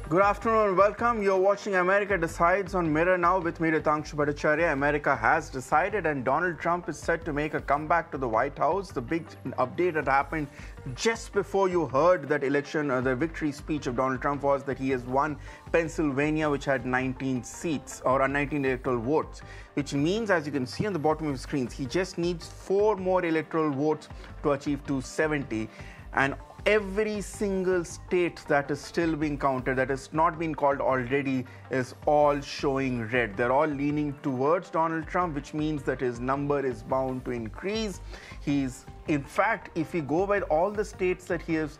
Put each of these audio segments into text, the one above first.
Good afternoon and welcome. You're watching America Decides on Mirror Now with me, Ritangshu Bhattacharya. America has decided and Donald Trump is set to make a comeback to the White House. The big update that happened just before you heard that election, the victory speech of Donald Trump was that he has won Pennsylvania, which had 19 seats or 19 electoral votes, which means, as you can see on the bottom of the screens, he just needs 4 more electoral votes to achieve 270. And every single state that is still being counted, that has not been called already, is all showing red. They're all leaning towards Donald Trump, which means that his number is bound to increase. In fact, if we go by all the states that he is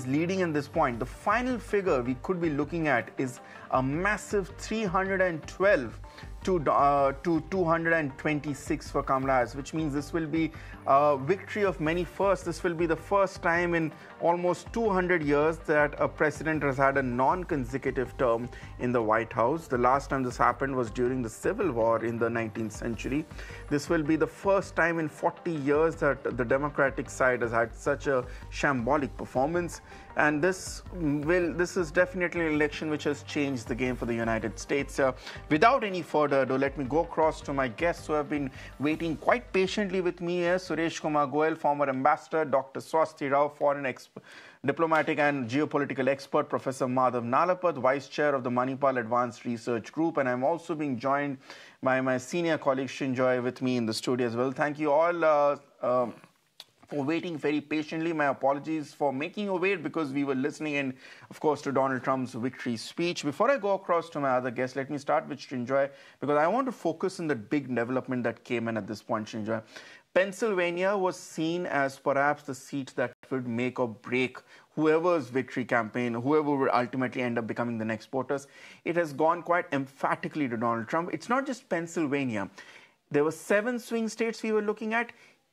leading in this point, the final figure we could be looking at is a massive 312 to 226 for Kamala Harris, which means this will be a victory of many firsts. This will be the first time in almost 200 years that a president has had a non-consecutive term in the White House. The last time this happened was during the Civil War in the 19th century. This will be the first time in 40 years that the Democratic side has had such a shambolic performance. And this is definitely an election which has changed the game for the United States. Without any further ado, let me go across to my guests who have been waiting quite patiently with me here. Suresh Kumar Goel, former ambassador; Dr. Swasti Rao, foreign diplomatic and geopolitical expert; Professor Madhav Nalapat, Vice Chair of the Manipal Advanced Research Group; and I'm also being joined by my senior colleague Shinjoy with me in the studio as well. Thank you all for waiting very patiently. My apologies for making you wait because we were listening in, of course, to Donald Trump's victory speech. Before I go across to my other guests, let me start with Shinjoy because I want to focus on the big development that came in at this point, Shinjoy. Pennsylvania was seen as perhaps the seat that would make or break whoever's victory campaign, whoever would ultimately end up becoming the next POTUS. It has gone quite emphatically to Donald Trump. It's not just Pennsylvania. There were 7 swing states we were looking at.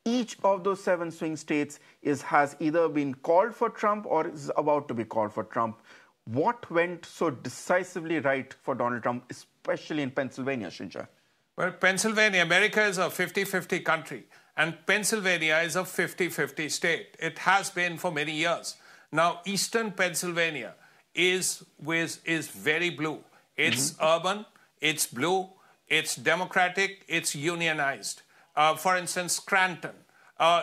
Each of those 7 swing states has either been called for Trump or is about to be called for Trump. What went so decisively right for Donald Trump, especially in Pennsylvania, Shinjoy? Well, Pennsylvania, America is a 50-50 country, and Pennsylvania is a 50-50 state. It has been for many years. Now, eastern Pennsylvania is very blue. It's urban, it's blue, it's democratic, it's unionized. For instance, Scranton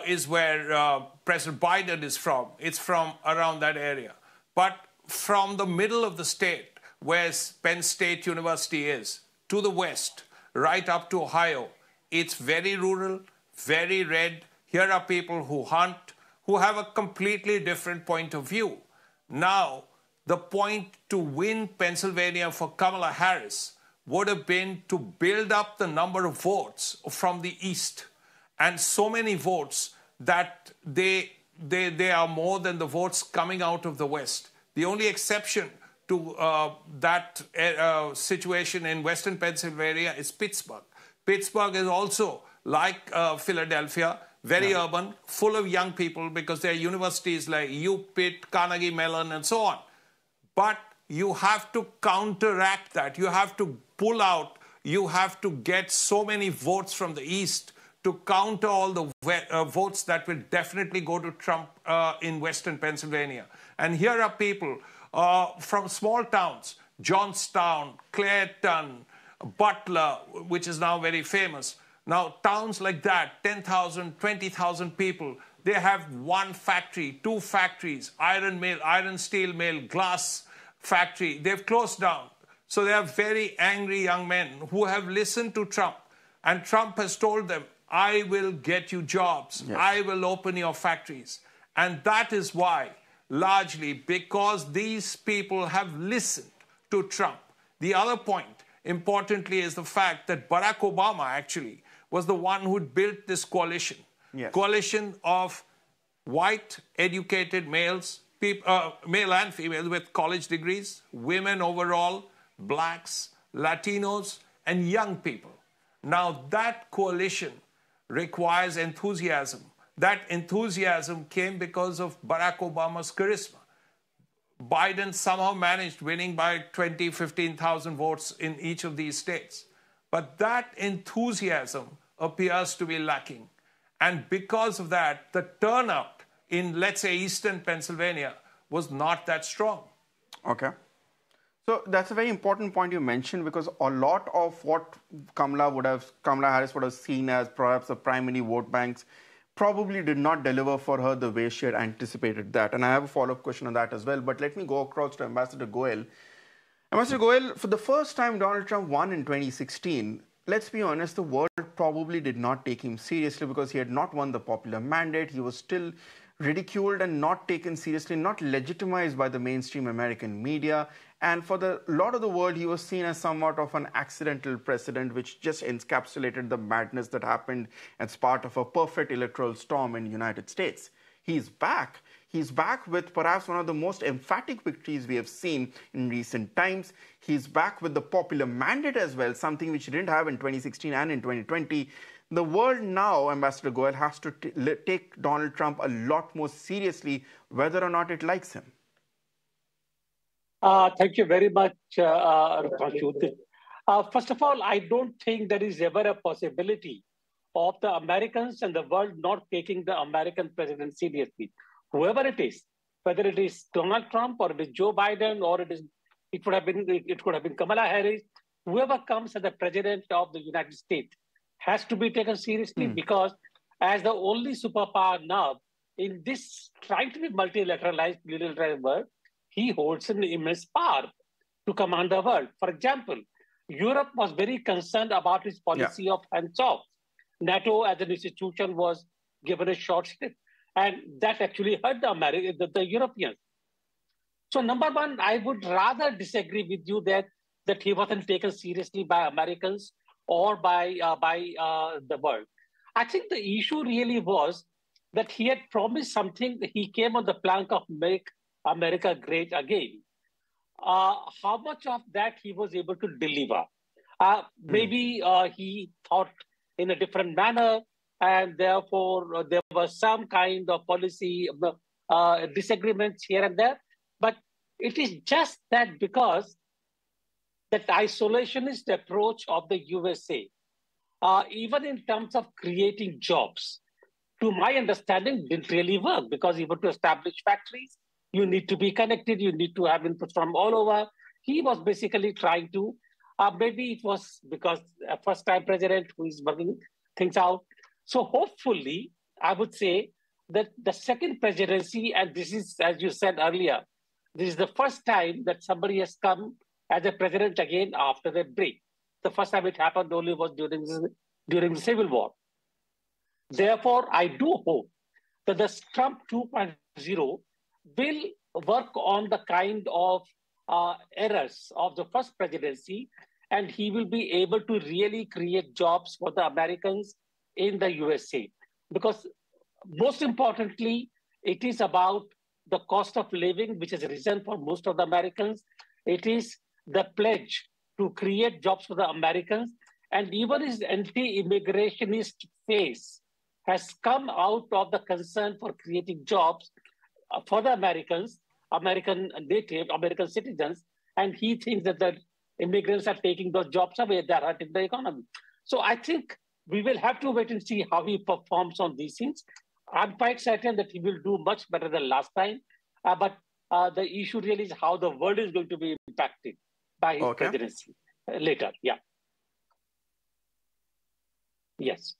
is where President Biden is from. It's from around that area. But from the middle of the state, where Penn State University is, to the west, right up to Ohio, it's very rural, very red. Here are people who hunt, who have a completely different point of view. Now, the point to win Pennsylvania for Kamala Harris would have been to build up the number of votes from the east, and so many votes that they are more than the votes coming out of the west. The only exception to that situation in western Pennsylvania is Pittsburgh. Pittsburgh is also like Philadelphia, very urban, full of young people because there are universities like UPitt, Carnegie Mellon, and so on. But you have to counteract that. You have to pull out. You have to get so many votes from the east to counter all the votes that will definitely go to Trump in western Pennsylvania. And here are people from small towns, Johnstown, Clairton, Butler, which is now very famous. Now, towns like that, 10,000, 20,000 people, they have 1 factory, 2 factories, iron mill, iron steel mill, glass factory. They've closed down. So they are very angry young men who have listened to Trump. And Trump has told them, I will get you jobs. Yes. I will open your factories. And that is why, largely, because these people have listened to Trump. The other point, importantly, is the fact that Barack Obama actually was the one who built this coalition. Yes. Coalition of white, educated males, male and female with college degrees, women overall, blacks, Latinos, and young people. Now, that coalition requires enthusiasm. That enthusiasm came because of Barack Obama's charisma. Biden somehow managed winning by 20, 15,000 votes in each of these states. But that enthusiasm appears to be lacking. And because of that, the turnout in, let's say, eastern Pennsylvania was not that strong. Okay. So that's a very important point you mentioned, because a lot of what Kamala Harris would have seen as perhaps a primary vote banks probably did not deliver for her the way she had anticipated that. And I have a follow-up question on that as well. But let me go across to Ambassador Goel. Ambassador Goel, for the first time Donald Trump won in 2016, let's be honest, the world probably did not take him seriously because he had not won the popular mandate. He was still ridiculed and not taken seriously, not legitimized by the mainstream American media. And for the lot of the world, he was seen as somewhat of an accidental president, which just encapsulated the madness that happened as part of a perfect electoral storm in the United States. He's back. He's back with perhaps one of the most emphatic victories we have seen in recent times. He's back with the popular mandate as well, something which he didn't have in 2016 and in 2020. The world now, Ambassador Goel, has to take Donald Trump a lot more seriously, whether or not it likes him. Thank you very much, Rakshu. First of all, I don't think there is ever a possibility of the Americans and the world not taking the American president seriously. Whoever it is, whether it is Donald Trump or it is Joe Biden or it could have been Kamala Harris, whoever comes as the president of the United States has to be taken seriously because as the only superpower now in this trying to be multilateralized world, he holds an immense power to command the world. For example, Europe was very concerned about his policy of hands-off. NATO as an institution was given a short shrift, and that actually hurt the Europeans. So number one, I would rather disagree with you that he wasn't taken seriously by Americans or by the world. I think the issue really was that he had promised something. He came on the plank of Make America Great Again. How much of that he was able to deliver? Maybe he thought in a different manner, and therefore there was some kind of policy disagreements here and there. But it is just that because that isolationist approach of the USA, even in terms of creating jobs, to my understanding, didn't really work because even to establish factories, you need to be connected, you need to have input from all over. He was basically trying to, maybe it was because a first-time president who is working things out. So hopefully, I would say that the second presidency, and this is, as you said earlier, this is the first time that somebody has come as a president again after the break. The first time it happened only was during the Civil War. Therefore, I do hope that the Trump 2.0 will work on the kind of errors of the first presidency, and he will be able to really create jobs for the Americans in the USA. Because most importantly, it is about the cost of living, which has risen for most of the Americans. It is the pledge to create jobs for the Americans. And even his anti-immigrationist phase has come out of the concern for creating jobs for the Americans, American native, American citizens, and he thinks that the immigrants are taking those jobs away, they're hurting the economy. So I think we will have to wait and see how he performs on these things. I'm quite certain that he will do much better than last time, but the issue really is how the world is going to be impacted by his presidency later. Yeah. Yes.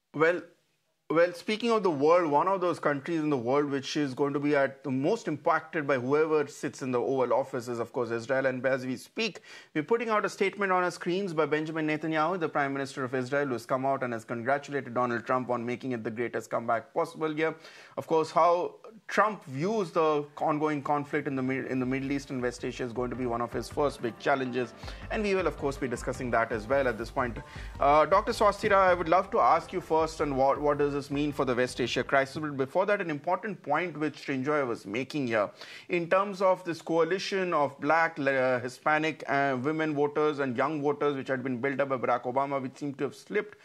Well, speaking of the world, one of those countries in the world which is going to be at the most impacted by whoever sits in the Oval Office is, of course, Israel. And as we speak, we're putting out a statement on our screens by Benjamin Netanyahu, the Prime Minister of Israel, who has come out and has congratulated Donald Trump on making it the greatest comeback possible here. Of course, how Trump views the ongoing conflict in the Middle East and West Asia is going to be one of his first big challenges. And we will, of course, be discussing that as well at this point. Dr. Swastika, I would love to ask you first on what does this mean for the West Asia crisis. But before that, an important point which Srinjoy was making here in terms of this coalition of black, Hispanic women voters and young voters which had been built up by Barack Obama, which seemed to have slipped,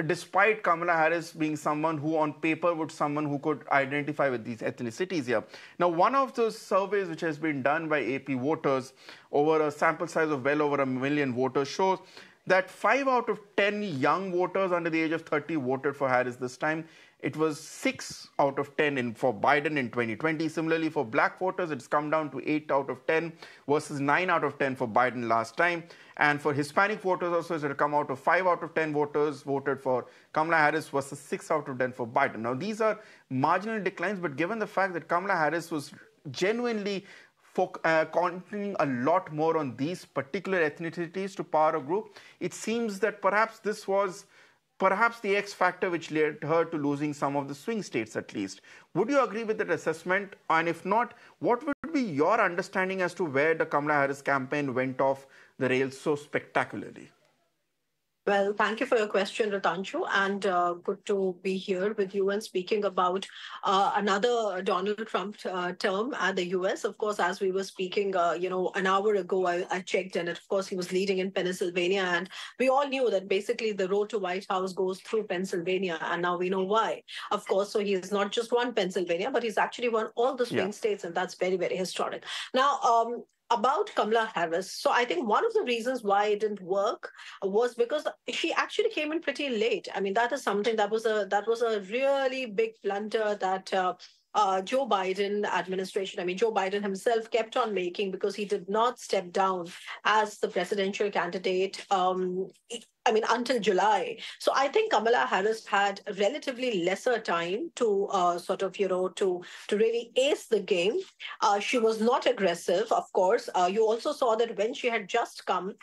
despite Kamala Harris being someone who on paper would someone who could identify with these ethnicities here. Now, one of those surveys which has been done by AP voters over a sample size of well over 1 million voters shows that 5 out of 10 young voters under the age of 30 voted for Harris this time. It was 6 out of 10 for Biden in 2020. Similarly, for black voters, it's come down to 8 out of 10 versus 9 out of 10 for Biden last time. And for Hispanic voters also, it's come out of 5 out of 10 voters voted for Kamala Harris versus 6 out of 10 for Biden. Now, these are marginal declines, but given the fact that Kamala Harris was genuinely concentrating a lot more on these particular ethnicities to power a group, it seems that perhaps this was the X factor which led her to losing some of the swing states at least. Would you agree with that assessment? And if not, what would be your understanding as to where the Kamala Harris campaign went off the rails so spectacularly? Well, thank you for your question, Ratanshu, and good to be here with you and speaking about another Donald Trump term at the U.S. Of course, as we were speaking, an hour ago, I checked, and of course, he was leading in Pennsylvania, and we all knew that basically the road to White House goes through Pennsylvania, and now we know why. Of course, so he's not just won Pennsylvania, but he's actually won all the swing states, and that's very, very historic. Now, about Kamala Harris. So I think one of the reasons why it didn't work was because she actually came in pretty late. I mean, that is something that was a really big blunder that Joe Biden administration, I mean, Joe Biden himself kept on making because he did not step down as the presidential candidate. Until July. So I think Kamala Harris had relatively lesser time to to really ace the game. She was not aggressive, of course. You also saw that when she had just come,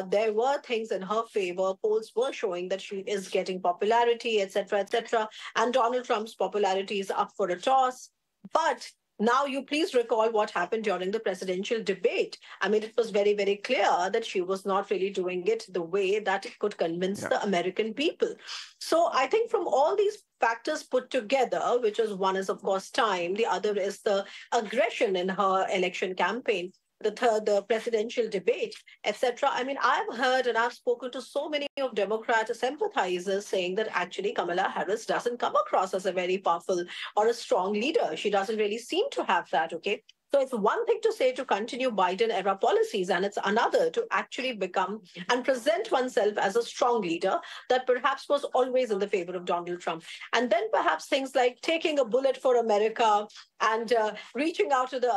there were things in her favor. Polls were showing that she is getting popularity, etc., etc. And Donald Trump's popularity is up for a toss. But now, you please recall what happened during the presidential debate. I mean, it was very, very clear that she was not really doing it the way that it could convince the American people. So I think from all these factors put together, which is one is, of course, time, the other is the aggression in her election campaign, the third, the presidential debate, etc. I mean, I've heard and I've spoken to so many of Democrat sympathizers saying that actually Kamala Harris doesn't come across as a very powerful or a strong leader. She doesn't really seem to have that, okay? So it's one thing to say to continue Biden-era policies, and it's another to actually become and present oneself as a strong leader that perhaps was always in the favor of Donald Trump. And then perhaps things like taking a bullet for America and reaching out to the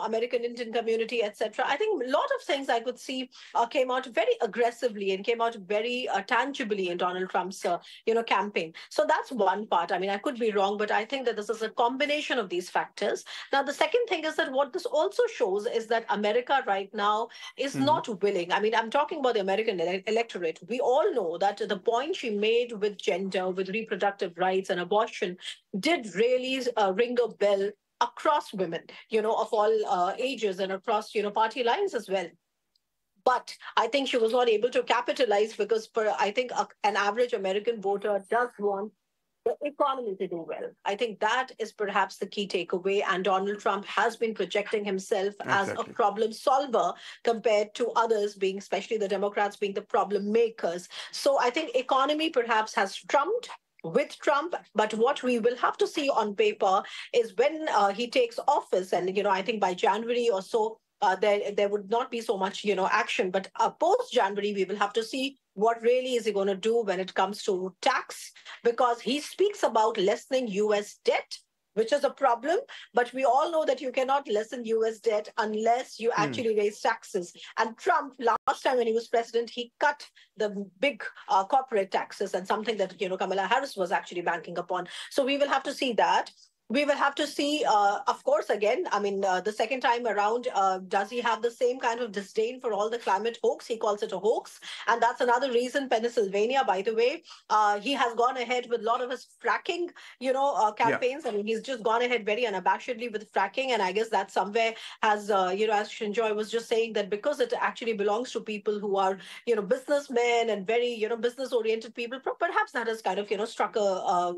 American Indian community, etc. I think a lot of things I could see came out very aggressively and came out very tangibly in Donald Trump's campaign. So that's one part. I mean, I could be wrong, but I think that this is a combination of these factors. Now, the second thing is that what this also shows is that America right now is not willing. I mean, I'm talking about the American electorate. We all know that the point she made with gender, with reproductive rights and abortion did really ring a bell across women, of all ages and across, party lines as well. But I think she was not able to capitalize because I think an average American voter does want the economy to do well. I think that is perhaps the key takeaway. And Donald Trump has been projecting himself as a problem solver compared to others being, especially the Democrats, being the problem makers. So I think economy perhaps has trumped with Trump, but what we will have to see on paper is when he takes office, and I think by January or so, there would not be so much action. But post-January, we will have to see what really is he going to do when it comes to tax, because he speaks about lessening U.S. debt, which is a problem. But we all know that you cannot lessen U.S. debt unless you actually raise taxes. And Trump, last time when he was president, he cut the big corporate taxes, and something that Kamala Harris was actually banking upon. So we will have to see that. We will have to see, of course, again, I mean, the second time around, does he have the same kind of disdain for all the climate hoax? He calls it a hoax. And that's another reason Pennsylvania, by the way, he has gone ahead with a lot of his fracking, campaigns. I mean, he's just gone ahead very unabashedly with fracking. And I guess that somewhere has, as Shinjoy was just saying, that because it actually belongs to people who are, businessmen and very, business-oriented people, perhaps that has kind of, struck a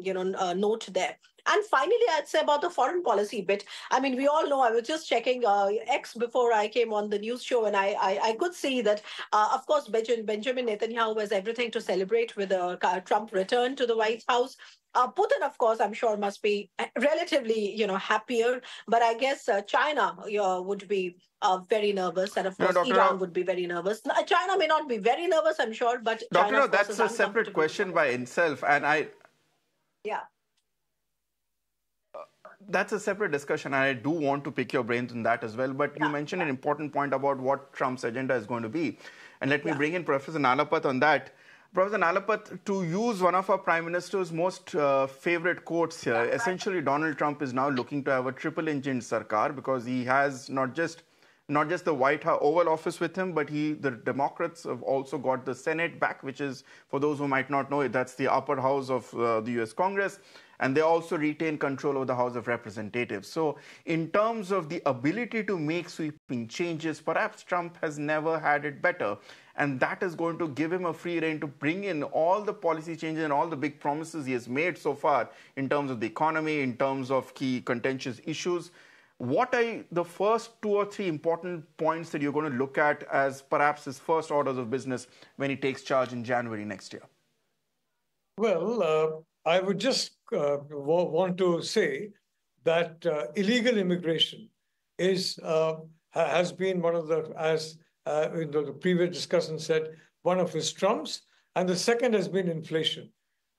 note there. And finally, I'd say about the foreign policy bit. I mean, we all know, I was just checking X before I came on the news show, and I could see that, of course, Benjamin Netanyahu has everything to celebrate with a Trump return to the White House. Putin, of course, I'm sure must be relatively, happier. But I guess China would be very nervous. And of course, Iran would be very nervous. China may not be very nervous, I'm sure, but Dr. China, that's a separate question by itself. And Yeah. that's a separate discussion, and I do want to pick your brains on that as well. But you mentioned an important point about what Trump's agenda is going to be. And let me bring in Professor Nalapat on that. Professor Nalapat, to use one of our Prime Minister's most favorite quotes here, essentially Donald Trump is now looking to have a triple-engined sarkar because he has not just the White House Oval Office with him, but the Democrats have also got the Senate back, which is, for those who might not know it, that's the upper house of the U.S. Congress. And they also retain control of the House of Representatives. So in terms of the ability to make sweeping changes, perhaps Trump has never had it better. And that is going to give him a free rein to bring in all the policy changes and all the big promises he has made so far in terms of the economy, in terms of key contentious issues. What are the first 2 or 3 important points that you're going to look at as perhaps his first orders of business when he takes charge in January next year? Well, I would just want to say that illegal immigration has been one of the, as the previous discussion said, one of his trumps, and the second has been inflation.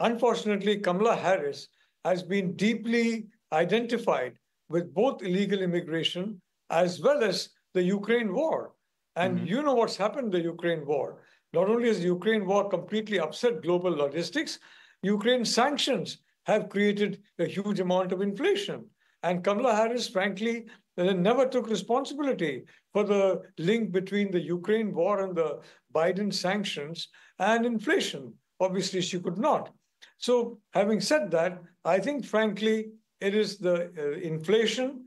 Unfortunately, Kamala Harris has been deeply identified with both illegal immigration as well as the Ukraine war. And you know what's happened in the Ukraine war. Not only has the Ukraine war completely upset global logistics, Ukraine sanctions have created a huge amount of inflation. And Kamala Harris, frankly, never took responsibility for the link between the Ukraine war and the Biden sanctions and inflation. Obviously, she could not. So having said that, I think, frankly, it is the inflation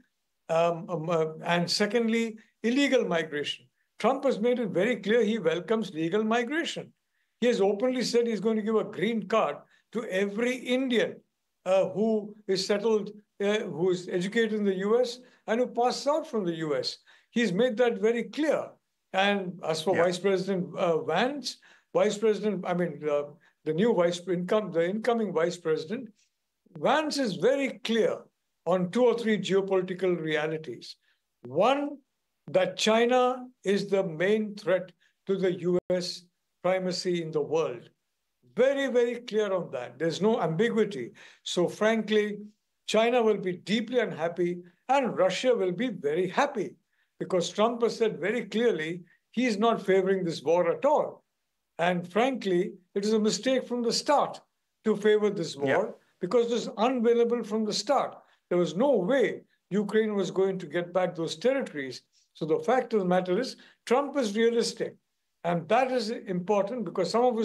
and secondly, illegal migration. Trump has made it very clear he welcomes legal migration. He has openly said he's going to give a green card to every Indian who is settled, who is educated in the US and who passed out from the US. He's made that very clear. And as for Vice President Vance, the incoming Vice President, Vance is very clear on 2 or 3 geopolitical realities. One, that China is the main threat to the US primacy in the world. Very, very clear on that. There's no ambiguity. So frankly, China will be deeply unhappy and Russia will be very happy because Trump has said very clearly he's not favoring this war at all. And frankly, it is a mistake from the start to favor this war because it was unwinnable from the start. There was no way Ukraine was going to get back those territories. So the fact of the matter is Trump is realistic. And that is important because some of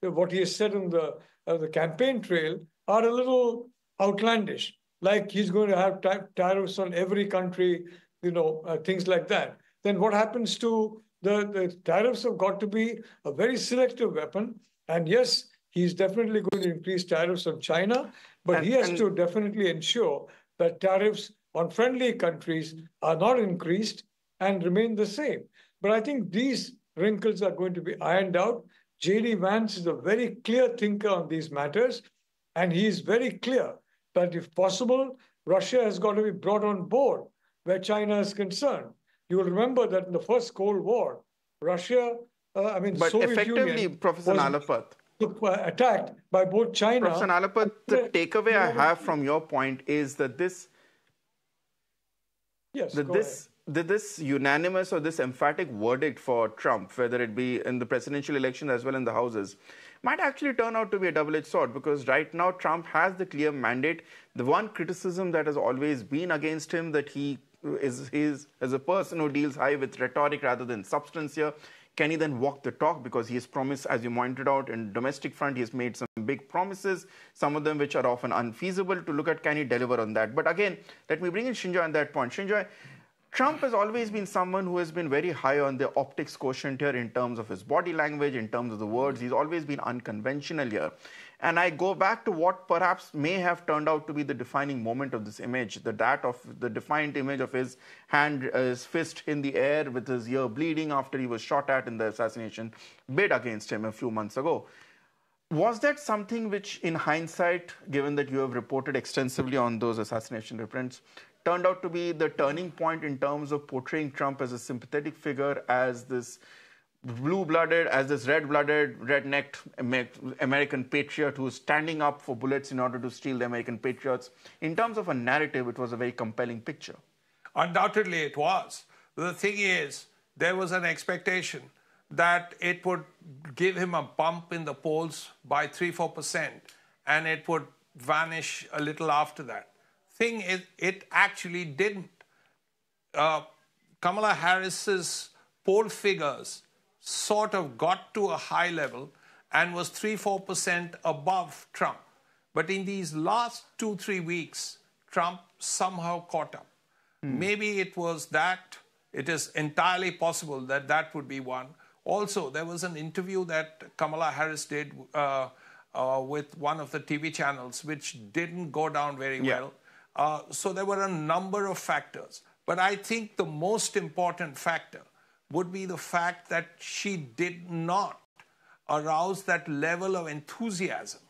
what he has said on the campaign trail are a little outlandish, like he's going to have tariffs on every country, things like that. Then what happens to the tariffs have got to be a very selective weapon. And yes, he's definitely going to increase tariffs on China, but he has to definitely ensure that tariffs on friendly countries are not increased and remain the same. But I think these wrinkles are going to be ironed out. J.D. Vance is a very clear thinker on these matters, and he is very clear that if possible, Russia has got to be brought on board where China is concerned. You will remember that in the first Cold War, Russia, but Soviet effectively, Union Professor Nalapat, attacked by both China. Professor Nalapat, the takeaway I have from your point is that this unanimous or this emphatic verdict for Trump, whether it be in the presidential election as well in the houses, might actually turn out to be a double-edged sword because right now Trump has the clear mandate. The one criticism that has always been against him that he is as a person who deals high with rhetoric rather than substance here. Can he then walk the talk? Because he has promised, as you pointed out, in domestic front, he has made some big promises, some of them which are often unfeasible to look at. Can he deliver on that? But again, let me bring in Shinjoy on that point. Shinjoy, Trump has always been someone who has been very high on the optics quotient here in terms of his body language, in terms of the words. He's always been unconventional here. And I go back to what perhaps may have turned out to be the defining moment of this image, that of the defiant image of his hand, his fist in the air with his ear bleeding after he was shot at in the assassination bid against him a few months ago. Was that something which, in hindsight, given that you have reported extensively on those assassination reprints, turned out to be the turning point in terms of portraying Trump as a sympathetic figure, as this blue-blooded as this red-blooded, red-necked American patriot who's standing up for bullets in order to steal the American patriots. In terms of a narrative, it was a very compelling picture. Undoubtedly, it was. The thing is, there was an expectation that it would give him a bump in the polls by 3-4%, and it would vanish a little after that. Thing is, it actually didn't. Kamala Harris's poll figures sort of got to a high level and was 3-4% above Trump. But in these last 2-3 weeks, Trump somehow caught up. Maybe it was that. It is entirely possible that that would be one. Also, there was an interview that Kamala Harris did with one of the TV channels, which didn't go down very well. So there were a number of factors. But I think the most important factor would be the fact that she did not arouse that level of enthusiasm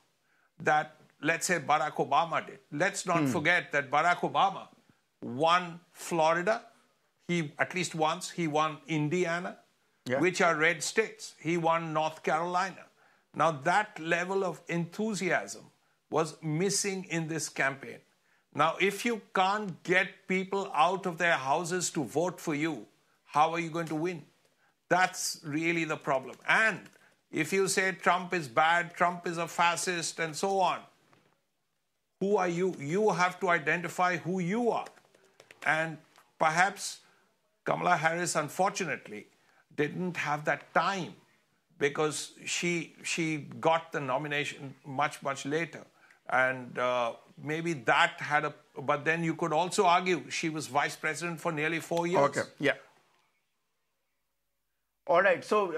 that, let's say, Barack Obama did. Let's not forget that Barack Obama won Florida. He, at least once, he won Indiana, which are red states. He won North Carolina. Now, that level of enthusiasm was missing in this campaign. Now, if you can't get people out of their houses to vote for you, how are you going to win? That's really the problem. And if you say Trump is bad, Trump is a fascist, and so on, who are you? You have to identify who you are. And perhaps Kamala Harris, unfortunately, didn't have that time because she got the nomination much, much later. And maybe that had a... But then you could also argue she was vice president for nearly 4 years. Okay, yeah. All right, so...